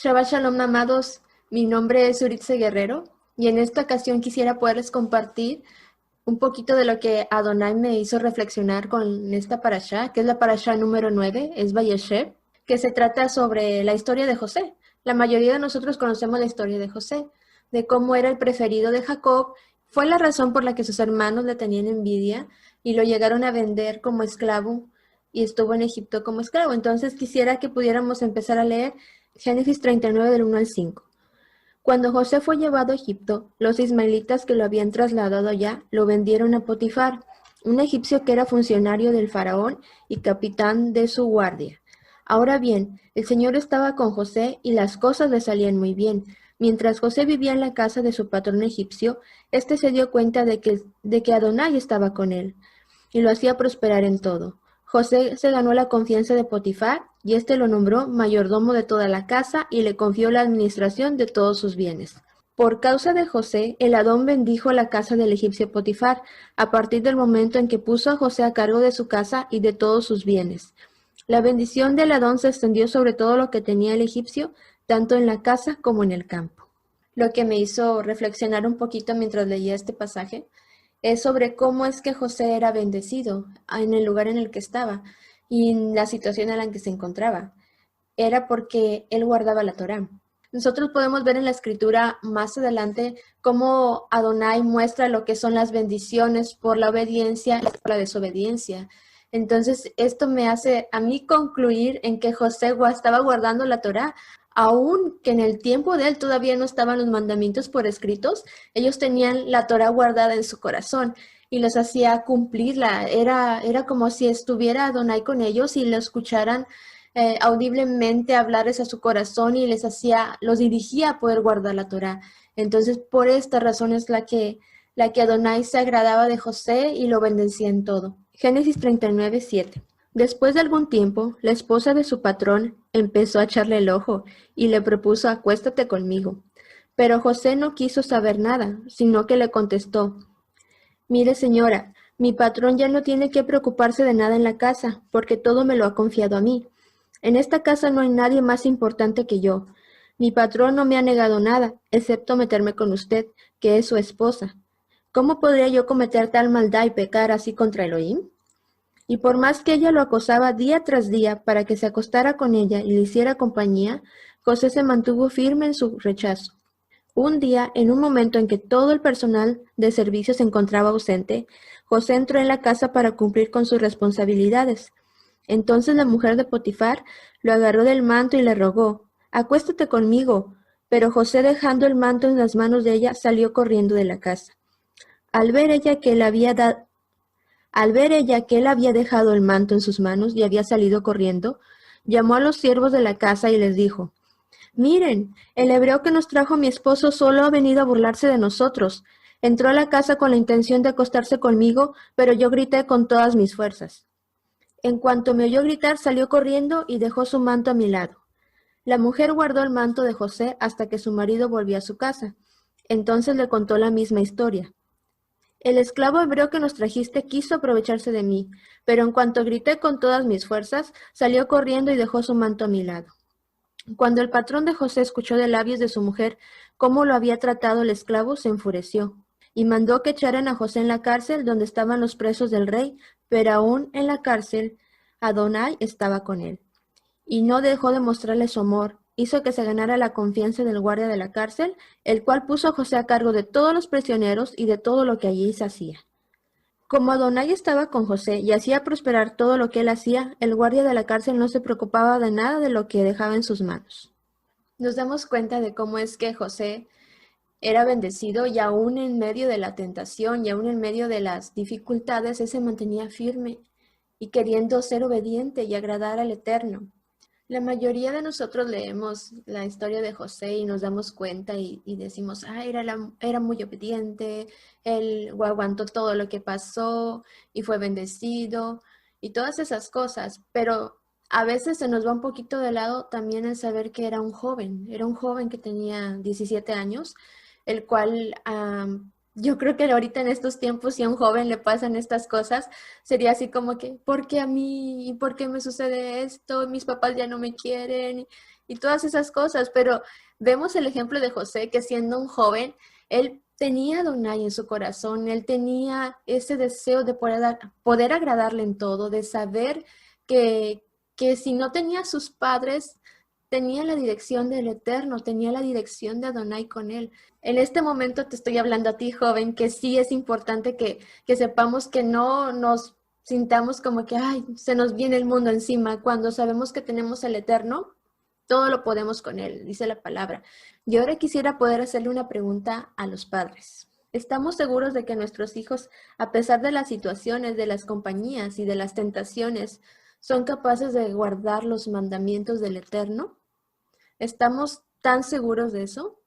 Shabbat Shalom, amados. Mi nombre es Uritze Guerrero y en esta ocasión quisiera poderles compartir un poquito de lo que Adonai me hizo reflexionar con esta parashá, que es la parashá número 9, es Vayeshev, que se trata sobre la historia de José. La mayoría de nosotros conocemos la historia de José, de cómo era el preferido de Jacob. Fue la razón por la que sus hermanos le tenían envidia y lo llegaron a vender como esclavo y estuvo en Egipto como esclavo. Entonces quisiera que pudiéramos empezar a leer Génesis 39 del 1 al 5. Cuando José fue llevado a Egipto, los ismaelitas que lo habían trasladado allá lo vendieron a Potifar, un egipcio que era funcionario del faraón y capitán de su guardia. Ahora bien, el Señor estaba con José y las cosas le salían muy bien. Mientras José vivía en la casa de su patrón egipcio, éste se dio cuenta de que Adonai estaba con él y lo hacía prosperar en todo. José se ganó la confianza de Potifar y éste lo nombró mayordomo de toda la casa y le confió la administración de todos sus bienes. Por causa de José, el Adón bendijo la casa del egipcio Potifar, a partir del momento en que puso a José a cargo de su casa y de todos sus bienes. La bendición del Adón se extendió sobre todo lo que tenía el egipcio, tanto en la casa como en el campo. Lo que me hizo reflexionar un poquito mientras leía este pasaje es sobre cómo es que José era bendecido en el lugar en el que estaba y en la situación en la que se encontraba. Era porque él guardaba la Torá. Nosotros podemos ver en la escritura más adelante cómo Adonai muestra lo que son las bendiciones por la obediencia y por la desobediencia. Entonces, esto me hace a mí concluir en que José estaba guardando la Torá, aun que en el tiempo de él todavía no estaban los mandamientos por escritos, ellos tenían la Torá guardada en su corazón y los hacía cumplirla. Era como si estuviera Adonai con ellos y lo escucharan audiblemente hablarles a su corazón y los dirigía a poder guardar la Torá. Entonces, por esta razón es la que Adonai se agradaba de José y lo bendecía en todo. Génesis 39, 7. Después de algún tiempo, la esposa de su patrón empezó a echarle el ojo y le propuso acuéstate conmigo. Pero José no quiso saber nada, sino que le contestó, mire señora, mi patrón ya no tiene que preocuparse de nada en la casa, porque todo me lo ha confiado a mí. En esta casa no hay nadie más importante que yo. Mi patrón no me ha negado nada, excepto meterme con usted, que es su esposa. ¿Cómo podría yo cometer tal maldad y pecar así contra Elohim? Y por más que ella lo acosaba día tras día para que se acostara con ella y le hiciera compañía, José se mantuvo firme en su rechazo. Un día, en un momento en que todo el personal de servicio se encontraba ausente, José entró en la casa para cumplir con sus responsabilidades. Entonces la mujer de Potifar lo agarró del manto y le rogó, acuéstate conmigo. Pero José, dejando el manto en las manos de ella, salió corriendo de la casa. Al ver ella que él había dejado el manto en sus manos y había salido corriendo, llamó a los siervos de la casa y les dijo, miren, el hebreo que nos trajo mi esposo solo ha venido a burlarse de nosotros. Entró a la casa con la intención de acostarse conmigo, pero yo grité con todas mis fuerzas. En cuanto me oyó gritar, salió corriendo y dejó su manto a mi lado. La mujer guardó el manto de José hasta que su marido volvió a su casa. Entonces le contó la misma historia. El esclavo hebreo que nos trajiste quiso aprovecharse de mí, pero en cuanto grité con todas mis fuerzas, salió corriendo y dejó su manto a mi lado. Cuando el patrón de José escuchó de labios de su mujer cómo lo había tratado el esclavo, se enfureció y mandó que echaran a José en la cárcel donde estaban los presos del rey, pero aún en la cárcel Adonai estaba con él. Y no dejó de mostrarle su amor, hizo que se ganara la confianza del guardia de la cárcel, el cual puso a José a cargo de todos los prisioneros y de todo lo que allí se hacía. Como Adonai estaba con José y hacía prosperar todo lo que él hacía, el guardia de la cárcel no se preocupaba de nada de lo que dejaba en sus manos. Nos damos cuenta de cómo es que José era bendecido y aún en medio de la tentación y aún en medio de las dificultades, él se mantenía firme y queriendo ser obediente y agradar al Eterno. La mayoría de nosotros leemos la historia de José y nos damos cuenta y decimos, era muy obediente, él aguantó todo lo que pasó y fue bendecido y todas esas cosas, pero a veces se nos va un poquito de lado también el saber que era un joven que tenía 17 años, el cual yo creo que ahorita en estos tiempos si a un joven le pasan estas cosas, sería así como que, ¿por qué a mí? ¿Por qué me sucede esto? Mis papás ya no me quieren. y todas esas cosas, pero vemos el ejemplo de José, que siendo un joven, él tenía a Adonai en su corazón, él tenía ese deseo de poder agradarle en todo, de saber que, que si no tenía a sus padres, tenía la dirección del Eterno, tenía la dirección de Adonai con él. En este momento te estoy hablando a ti, joven, que sí es importante que sepamos que no nos sintamos como que, ay, se nos viene el mundo encima. Cuando sabemos que tenemos el Eterno, todo lo podemos con Él, dice la palabra. Y ahora quisiera poder hacerle una pregunta a los padres. ¿Estamos seguros de que nuestros hijos, a pesar de las situaciones, de las compañías y de las tentaciones, son capaces de guardar los mandamientos del Eterno? ¿Estamos tan seguros de eso?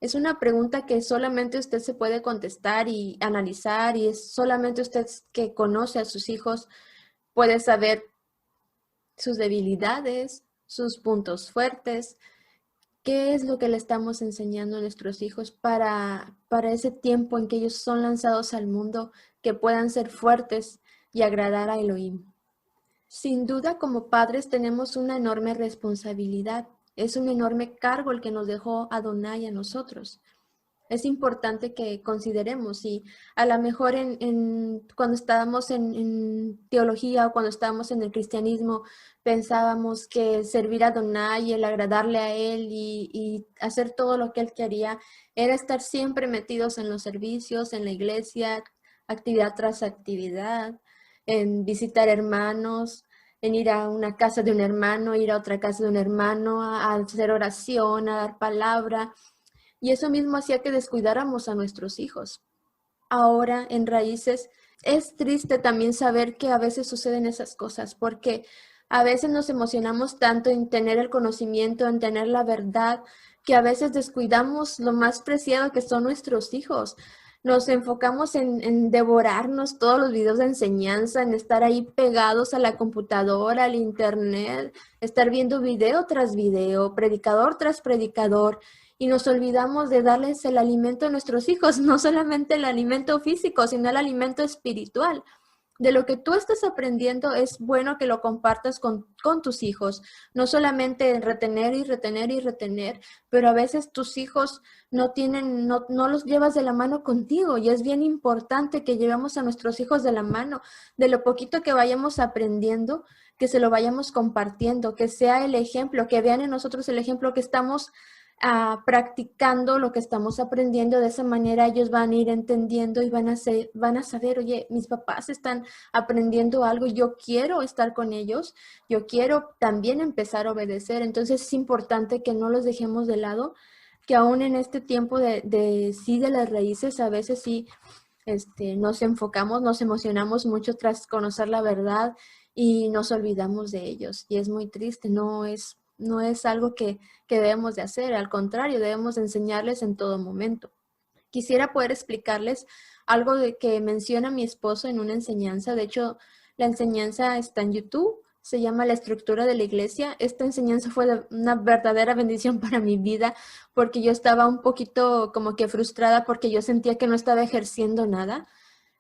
Es una pregunta que solamente usted se puede contestar y analizar, y es solamente usted que conoce a sus hijos puede saber sus debilidades, sus puntos fuertes, qué es lo que le estamos enseñando a nuestros hijos para ese tiempo en que ellos son lanzados al mundo, que puedan ser fuertes y agradar a Elohim. Sin duda, como padres tenemos una enorme responsabilidad. Es un enorme cargo el que nos dejó Adonai a nosotros. Es importante que consideremos y a lo mejor cuando estábamos en teología o cuando estábamos en el cristianismo pensábamos que servir a Adonai y el agradarle a Él y hacer todo lo que Él quería era estar siempre metidos en los servicios, en la iglesia, actividad tras actividad, en visitar hermanos, en ir a una casa de un hermano, ir a otra casa de un hermano, a hacer oración, a dar palabra. Y eso mismo hacía que descuidáramos a nuestros hijos. Ahora, en Raíces, es triste también saber que a veces suceden esas cosas, porque a veces nos emocionamos tanto en tener el conocimiento, en tener la verdad, que a veces descuidamos lo más preciado que son nuestros hijos. Nos enfocamos en devorarnos todos los videos de enseñanza, en estar ahí pegados a la computadora, al internet, estar viendo video tras video, predicador tras predicador, y nos olvidamos de darles el alimento a nuestros hijos, no solamente el alimento físico, sino el alimento espiritual. De lo que tú estás aprendiendo es bueno que lo compartas con tus hijos, no solamente retener y retener y retener, pero a veces tus hijos no los llevas de la mano contigo y es bien importante que llevemos a nuestros hijos de la mano, de lo poquito que vayamos aprendiendo, que se lo vayamos compartiendo, que sea el ejemplo, que vean en nosotros el ejemplo que estamos practicando lo que estamos aprendiendo. De esa manera ellos van a ir entendiendo y van a saber, oye, mis papás están aprendiendo algo, yo quiero estar con ellos, yo quiero también empezar a obedecer. Entonces es importante que no los dejemos de lado, que aún en este tiempo de las raíces, a veces sí nos enfocamos, nos emocionamos mucho tras conocer la verdad y nos olvidamos de ellos. Y es muy triste, no es algo que debemos de hacer, al contrario, debemos enseñarles en todo momento. Quisiera poder explicarles algo de que menciona mi esposo en una enseñanza. De hecho, la enseñanza está en YouTube, se llama La estructura de la iglesia. Esta enseñanza fue una verdadera bendición para mi vida porque yo estaba un poquito como que frustrada porque yo sentía que no estaba ejerciendo nada.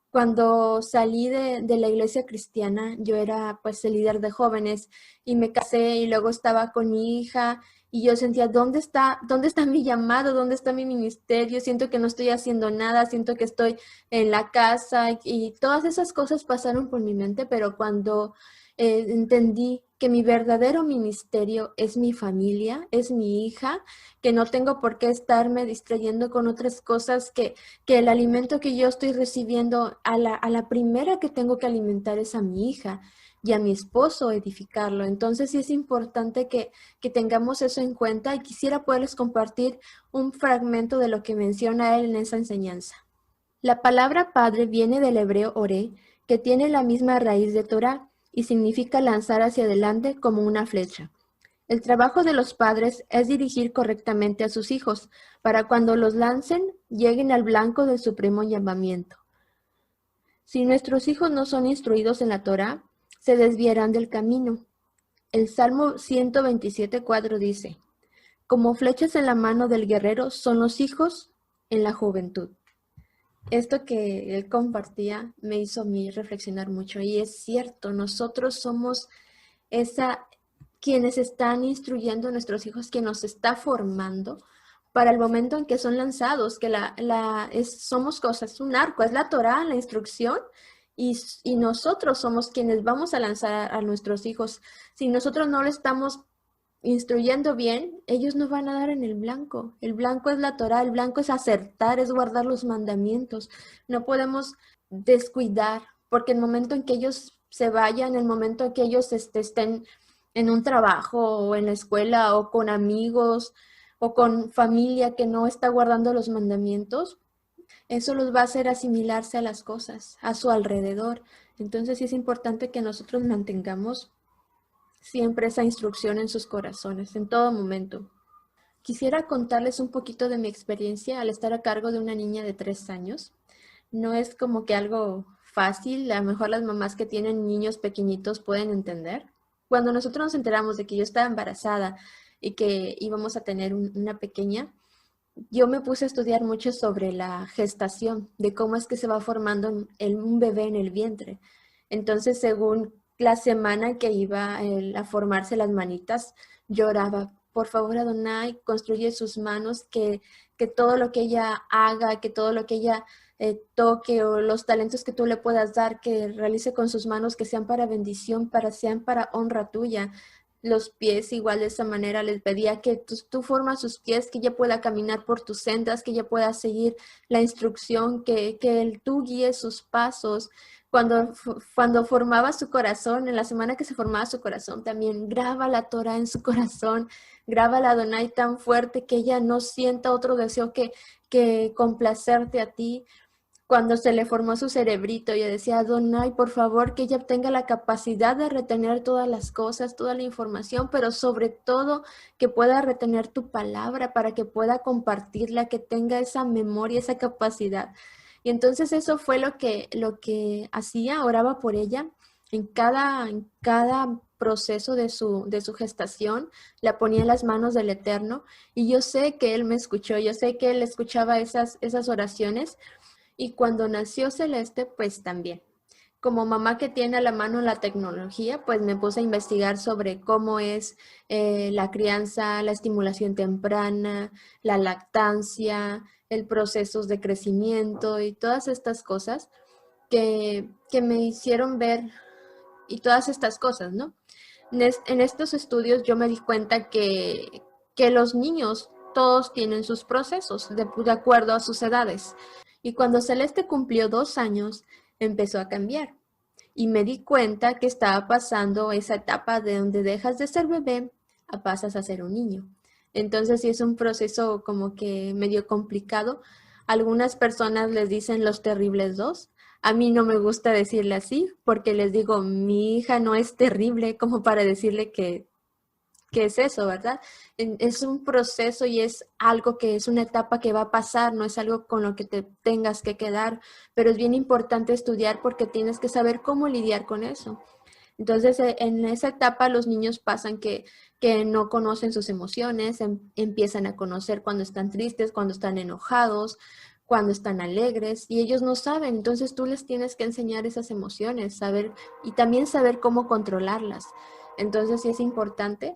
Cuando salí de la iglesia cristiana, yo era pues el líder de jóvenes y me casé y luego estaba con mi hija y yo sentía, dónde está mi llamado? ¿Dónde está mi ministerio? Siento que no estoy haciendo nada, siento que estoy en la casa y todas esas cosas pasaron por mi mente, pero cuando entendí que mi verdadero ministerio es mi familia, es mi hija, que no tengo por qué estarme distrayendo con otras cosas, que el alimento que yo estoy recibiendo a la primera que tengo que alimentar es a mi hija y a mi esposo edificarlo. Entonces sí es importante que tengamos eso en cuenta y quisiera poderles compartir un fragmento de lo que menciona él en esa enseñanza. La palabra padre viene del hebreo oré, que tiene la misma raíz de Torah y significa lanzar hacia adelante como una flecha. El trabajo de los padres es dirigir correctamente a sus hijos, para cuando los lancen, lleguen al blanco del supremo llamamiento. Si nuestros hijos no son instruidos en la Torá, se desviarán del camino. El Salmo 127:4 dice, como flechas en la mano del guerrero son los hijos en la juventud. Esto que él compartía me hizo a mí reflexionar mucho y es cierto, nosotros somos esa quienes están instruyendo a nuestros hijos, quien nos está formando para el momento en que son lanzados, que somos cosas, un arco, es la Torá, la instrucción, y nosotros somos quienes vamos a lanzar a nuestros hijos. Si nosotros no lo estamos instruyendo bien, ellos no van a dar en el blanco. El blanco es la Torá, el blanco es acertar, es guardar los mandamientos. No podemos descuidar, porque el momento en que ellos se vayan, el momento en que ellos estén en un trabajo o en la escuela o con amigos o con familia que no está guardando los mandamientos, eso los va a hacer asimilarse a las cosas, a su alrededor. Entonces sí es importante que nosotros mantengamos siempre esa instrucción en sus corazones, en todo momento. Quisiera contarles un poquito de mi experiencia al estar a cargo de una niña de 3 años. No es como que algo fácil, a lo mejor las mamás que tienen niños pequeñitos pueden entender. Cuando nosotros nos enteramos de que yo estaba embarazada y que íbamos a tener una pequeña, yo me puse a estudiar mucho sobre la gestación, de cómo es que se va formando un bebé en el vientre. Entonces, según la semana que iba a formarse las manitas, lloraba, por favor, Adonai, construye sus manos, que todo lo que ella haga, que todo lo que ella toque o los talentos que tú le puedas dar, que realice con sus manos, que sean para bendición, sean para honra tuya. Los pies igual de esa manera les pedía que tú formas sus pies, que ella pueda caminar por tus sendas, que ella pueda seguir la instrucción, que tú guíes sus pasos. Cuando formaba su corazón, en la semana que se formaba su corazón, también graba la Torah en su corazón, graba la Adonai tan fuerte que ella no sienta otro deseo que complacerte a ti. Cuando se le formó su cerebrito, yo decía, Adonai, por favor, que ella tenga la capacidad de retener todas las cosas, toda la información, pero sobre todo que pueda retener tu palabra para que pueda compartirla, que tenga esa memoria, esa capacidad. Y entonces eso fue lo que hacía, oraba por ella en cada proceso de su gestación, la ponía en las manos del Eterno, y yo sé que Él me escuchó, yo sé que Él escuchaba esas oraciones. Y cuando nació Celeste, pues también. Como mamá que tiene a la mano la tecnología, pues me puse a investigar sobre cómo es la crianza, la estimulación temprana, la lactancia, el proceso de crecimiento y todas estas cosas que me hicieron ver, y todas estas cosas, ¿no? En estos estudios yo me di cuenta que los niños todos tienen sus procesos de acuerdo a sus edades. Y cuando Celeste cumplió 2 años, empezó a cambiar. Y me di cuenta que estaba pasando esa etapa de donde dejas de ser bebé a pasas a ser un niño. Entonces sí es un proceso como que medio complicado. Algunas personas les dicen los terribles dos. A mí no me gusta decirle así porque les digo, mi hija no es terrible como para decirle que es eso, ¿verdad? Es un proceso y es algo que es una etapa que va a pasar, no es algo con lo que te tengas que quedar, pero es bien importante estudiar porque tienes que saber cómo lidiar con eso. Entonces, en esa etapa los niños pasan que no conocen sus emociones, empiezan a conocer cuando están tristes, cuando están enojados, cuando están alegres, y ellos no saben. Entonces tú les tienes que enseñar esas emociones, saber y también saber cómo controlarlas. Entonces sí es importante.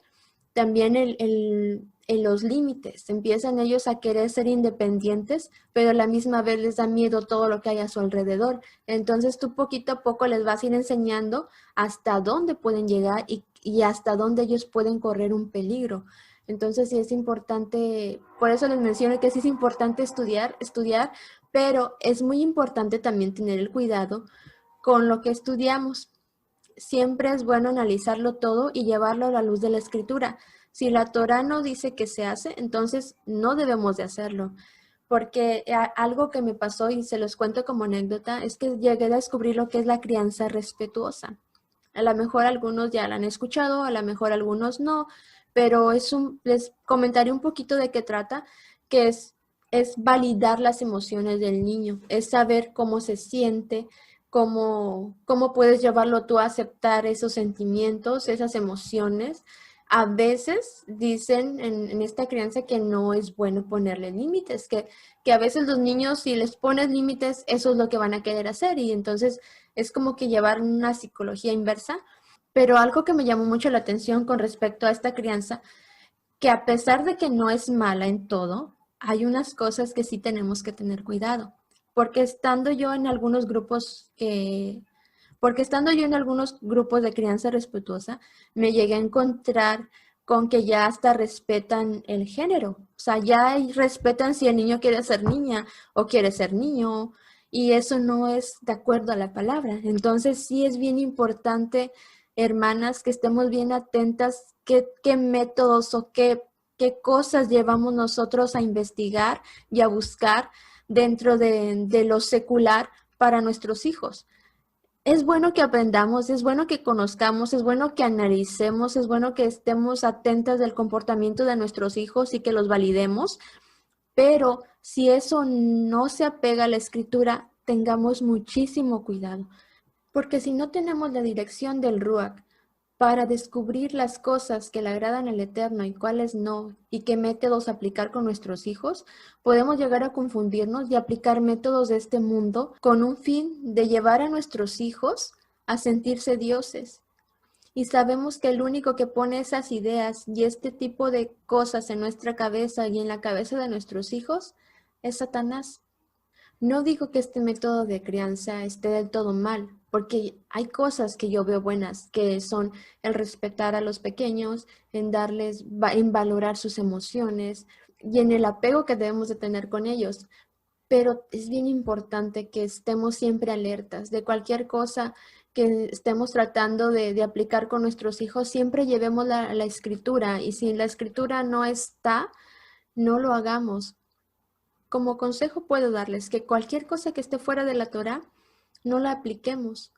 También en los límites, empiezan ellos a querer ser independientes, pero a la misma vez les da miedo todo lo que hay a su alrededor. Entonces tú poquito a poco les vas a ir enseñando hasta dónde pueden llegar y hasta dónde ellos pueden correr un peligro. Entonces sí es importante, por eso les menciono que sí es importante estudiar, pero es muy importante también tener el cuidado con lo que estudiamos. Siempre es bueno analizarlo todo y llevarlo a la luz de la escritura. Si la Torá no dice que se hace, entonces no debemos de hacerlo. Porque algo que me pasó y se los cuento como anécdota es que llegué a descubrir lo que es la crianza respetuosa. A lo mejor algunos ya la han escuchado, a lo mejor algunos no, pero les comentaré un poquito de qué trata, que es validar las emociones del niño, es saber cómo se siente, cómo puedes llevarlo tú a aceptar esos sentimientos, esas emociones. A veces dicen en esta crianza que no es bueno ponerle límites, que a veces los niños si les pones límites, eso es lo que van a querer hacer y entonces es como que llevar una psicología inversa, Pero algo que me llamó mucho la atención con respecto a esta crianza, que a pesar de que no es mala en todo, hay unas cosas que sí tenemos que tener cuidado. Porque estando yo en algunos grupos que, porque estando yo en algunos grupos de crianza respetuosa, me llegué a encontrar con que ya hasta respetan el género. O sea, ya respetan si el niño quiere ser niña o quiere ser niño, y eso no es de acuerdo a la palabra. Entonces sí es bien importante, hermanas, que estemos bien atentas qué métodos o qué cosas llevamos nosotros a investigar y a buscar dentro de lo secular para nuestros hijos. Es bueno que aprendamos, es bueno que conozcamos, es bueno que analicemos, es bueno que estemos atentas del comportamiento de nuestros hijos y que los validemos, pero si eso no se apega a la escritura, tengamos muchísimo cuidado, porque si no tenemos la dirección del Ruach para descubrir las cosas que le agradan al Eterno y cuáles no, y qué métodos aplicar con nuestros hijos, podemos llegar a confundirnos y aplicar métodos de este mundo con un fin de llevar a nuestros hijos a sentirse dioses. Y sabemos que el único que pone esas ideas y este tipo de cosas en nuestra cabeza y en la cabeza de nuestros hijos es Satanás. No digo que este método de crianza esté del todo mal, porque hay cosas que yo veo buenas, que son el respetar a los pequeños, en valorar sus emociones y en el apego que debemos de tener con ellos. Pero es bien importante que estemos siempre alertas de cualquier cosa que estemos tratando de aplicar con nuestros hijos, siempre llevemos la escritura, y si la escritura no está, no lo hagamos. Como consejo puedo darles que cualquier cosa que esté fuera de la Torá, no la apliquemos,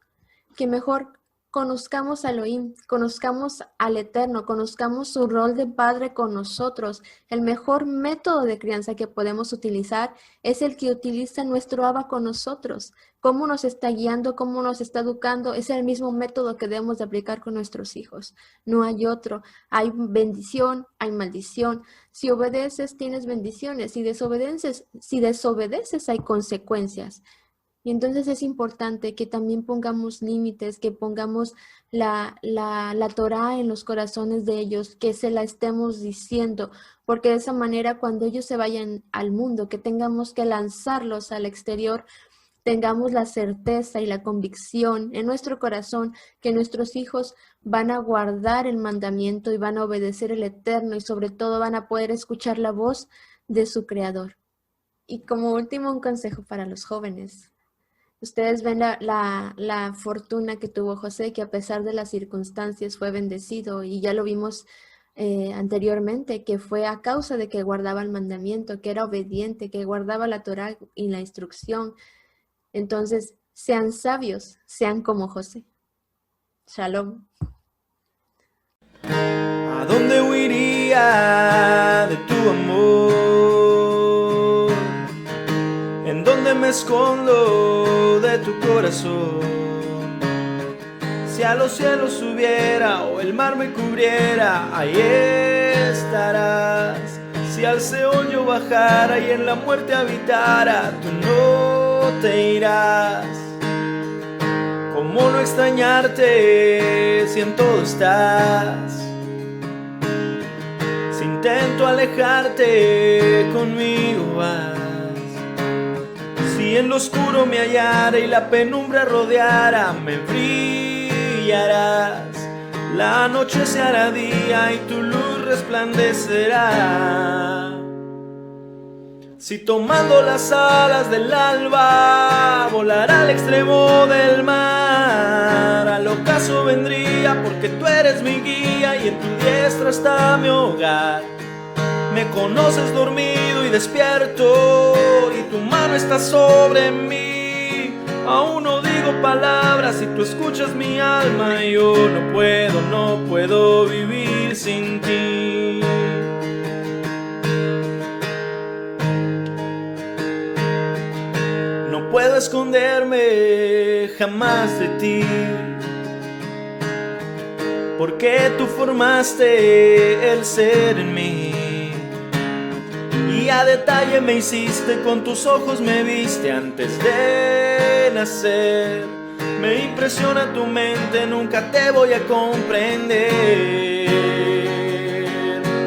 que mejor conozcamos a Elohim, conozcamos al Eterno, conozcamos su rol de padre con nosotros. El mejor método de crianza que podemos utilizar es el que utiliza nuestro Abba con nosotros. Cómo nos está guiando, cómo nos está educando, es el mismo método que debemos de aplicar con nuestros hijos. No hay otro. Hay bendición, hay maldición. Si obedeces, tienes bendiciones. Si desobedeces, hay consecuencias. Y entonces es importante que también pongamos límites, que pongamos la Torá en los corazones de ellos, que se la estemos diciendo, porque de esa manera cuando ellos se vayan al mundo, que tengamos que lanzarlos al exterior, tengamos la certeza y la convicción en nuestro corazón que nuestros hijos van a guardar el mandamiento y van a obedecer el Eterno, y sobre todo van a poder escuchar la voz de su Creador. Y como último, un consejo para los jóvenes. Ustedes ven la fortuna que tuvo José, que a pesar de las circunstancias fue bendecido, y ya lo vimos anteriormente, que fue a causa de que guardaba el mandamiento, que era obediente, que guardaba la Torá y la instrucción. Entonces, sean sabios, sean como José. Shalom. ¿A dónde huiría de tu amor? ¿En dónde me escondo de tu corazón? Si a los cielos subiera o el mar me cubriera, ahí estarás. Si al Seol yo bajara y en la muerte habitara, tú no te irás. ¿Cómo no extrañarte si en todo estás? Si intento alejarte, conmigo vas. Si en lo oscuro me hallara y la penumbra rodeara, me brillarás. La noche se hará día y tu luz resplandecerá. Si tomando las alas del alba volará al extremo del mar, al ocaso vendría porque tú eres mi guía y en tu diestra está mi hogar. Me conoces dormido y despierto y tu mano está sobre mí. Aún no digo palabras y tú escuchas mi alma y yo no puedo vivir sin ti. No puedo esconderme jamás de ti, porque tú formaste el ser en mí. Y a detalle me hiciste, con tus ojos me viste antes de nacer. Me impresiona tu mente, nunca te voy a comprender.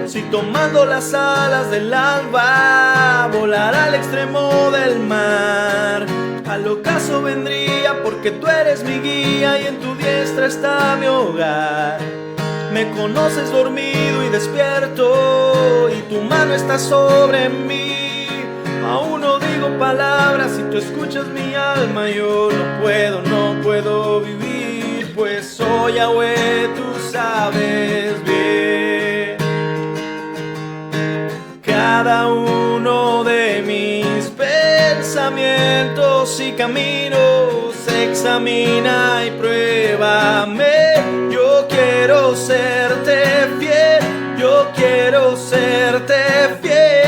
Si tomando las alas del alba volara al extremo del mar, al ocaso vendría porque tú eres mi guía y en tu diestra está mi hogar. Me conoces dormido y despierto y tu mano está sobre mí. Aún no digo palabras y tú escuchas mi alma. Yo no puedo vivir, pues soy Yahweh, tú sabes bien. Cada uno de mis pensamientos y caminos examina y pruébame. Yo quiero serte fiel, yo quiero serte fiel.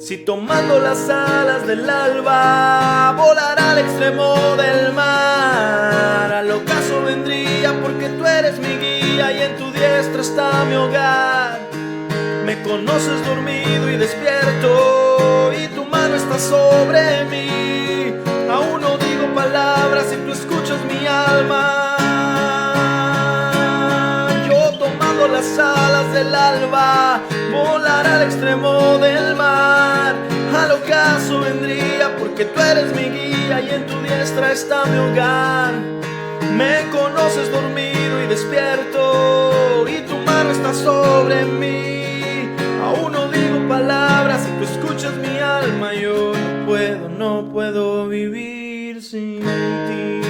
Si tomando las alas del alba volara al extremo del mar, al ocaso vendría porque tú eres mi guía y en tu diestra está mi hogar. Me conoces dormido y despierto y tu mano está sobre mí. Aún no digo palabras y tú escuchas mi alma. Yo tomando las alas del alba volará al extremo del mar, al ocaso vendría porque tú eres mi guía y en tu diestra está mi hogar. Me conoces dormido y despierto y tu mano está sobre mí. Aún no digo palabras y tú escuchas mi alma. Yo no puedo vivir sin ti.